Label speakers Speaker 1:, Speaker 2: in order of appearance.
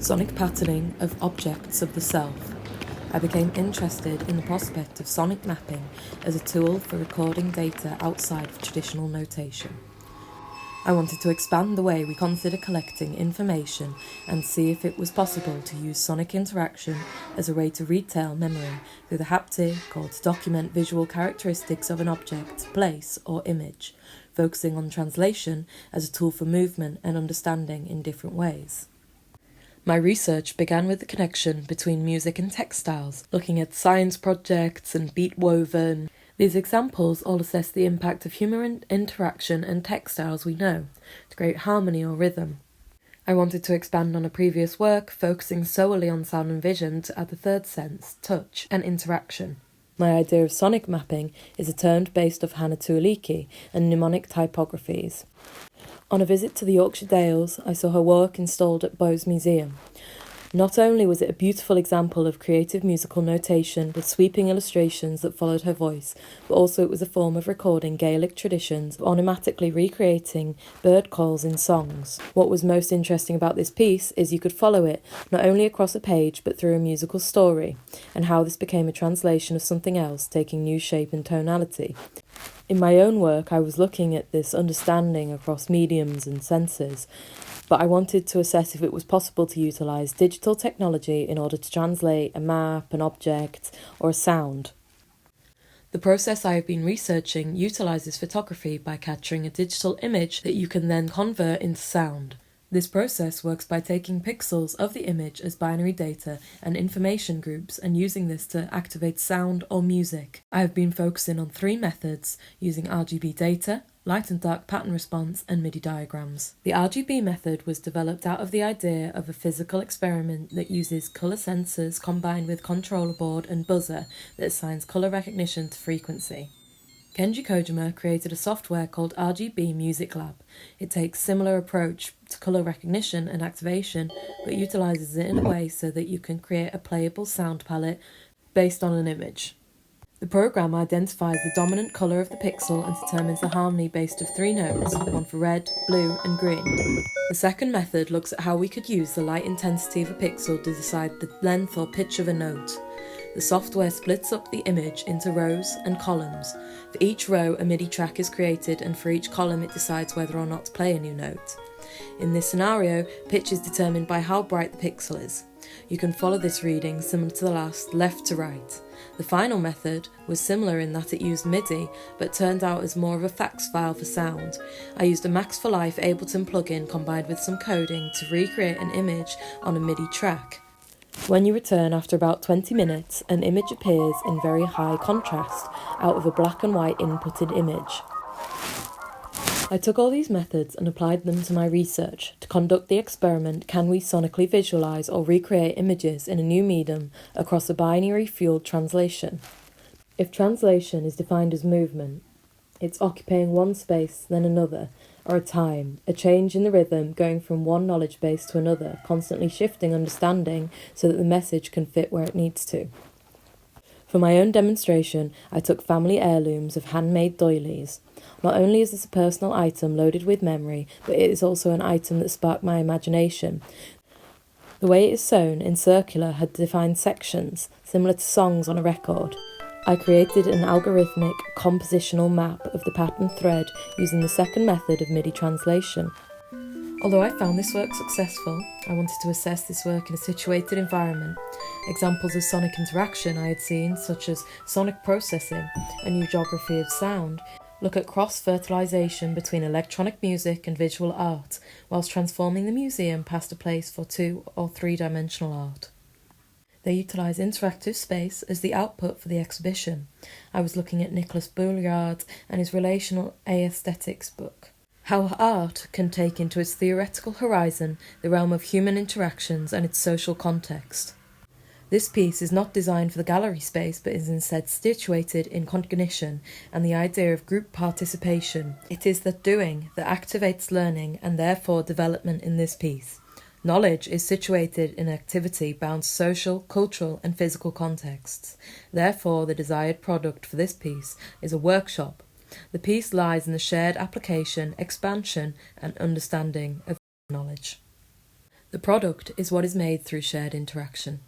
Speaker 1: Sonic patterning of objects of the self. I became interested in the prospect of sonic mapping as a tool for recording data outside of traditional notation. I wanted to expand the way we consider collecting information and see if it was possible to use sonic interaction as a way to retell memory through the haptic or to document visual characteristics of an object, place, or image, focusing on translation as a tool for movement and understanding in different ways. My research began with the connection between music and textiles, looking at science projects and beat woven. These examples all assess the impact of human interaction and textiles we know to create harmony or rhythm. I wanted to expand on a previous work, focusing solely on sound and vision to add the third sense, touch, and interaction. My idea of sonic mapping is a term based off Hannah Tuoliki and mnemonic typographies. On a visit to the Yorkshire Dales, I saw her work installed at Bowes Museum. Not only was it a beautiful example of creative musical notation with sweeping illustrations that followed her voice, but also it was a form of recording Gaelic traditions, onomatically recreating bird calls in songs. What was most interesting about this piece is you could follow it not only across a page but through a musical story, and how this became a translation of something else, taking new shape and tonality. In my own work, I was looking at this understanding across mediums and senses, but I wanted to assess if it was possible to utilise digital technology in order to translate a map, an object, or a sound. The process I have been researching utilises photography by capturing a digital image that you can then convert into sound. This process works by taking pixels of the image as binary data and information groups and using this to activate sound or music. I have been focusing on 3 methods using RGB data, light and dark pattern response, and MIDI diagrams. The RGB method was developed out of the idea of a physical experiment that uses colour sensors combined with controller board and buzzer that assigns colour recognition to frequency. Kenji Kojima created a software called RGB Music Lab. It takes a similar approach to colour recognition and activation, but utilises it in a way so that you can create a playable sound palette based on an image. The program identifies the dominant colour of the pixel and determines the harmony based of 3 notes, one for red, blue and green. The second method looks at how we could use the light intensity of a pixel to decide the length or pitch of a note. The software splits up the image into rows and columns. For each row, a MIDI track is created, and for each column it decides whether or not to play a new note. In this scenario, pitch is determined by how bright the pixel is. You can follow this reading similar to the last, left to right. The final method was similar in that it used MIDI, but turned out as more of a fax file for sound. I used a Max for Life Ableton plugin combined with some coding to recreate an image on a MIDI track. When you return after about 20 minutes, an image appears in very high contrast out of a black and white inputted image. I took all these methods and applied them to my research. To conduct the experiment, can we sonically visualise or recreate images in a new medium across a binary-fueled translation? If translation is defined as movement, it's occupying one space, then another, or a time, a change in the rhythm going from one knowledge base to another, constantly shifting understanding so that the message can fit where it needs to. For my own demonstration, I took family heirlooms of handmade doilies. Not only is this a personal item loaded with memory, but it is also an item that sparked my imagination. The way it is sewn in circular had defined sections, similar to songs on a record. I created an algorithmic compositional map of the pattern thread using the second method of MIDI translation. Although I found this work successful, I wanted to assess this work in a situated environment. Examples of sonic interaction I had seen, such as sonic processing, a new geography of sound, look at cross-fertilisation between electronic music and visual art, whilst transforming the museum past a place for 2- or 3-dimensional art. They utilise interactive space as the output for the exhibition. I was looking at Nicholas Bouillard and his Relational Aesthetics book. How art can take into its theoretical horizon the realm of human interactions and its social context. This piece is not designed for the gallery space but is instead situated in cognition and the idea of group participation. It is the doing that activates learning and therefore development in this piece. Knowledge is situated in activity bound to social, cultural and physical contexts. Therefore, the desired product for this piece is a workshop. The piece lies in the shared application, expansion and understanding of knowledge. The product is what is made through shared interaction.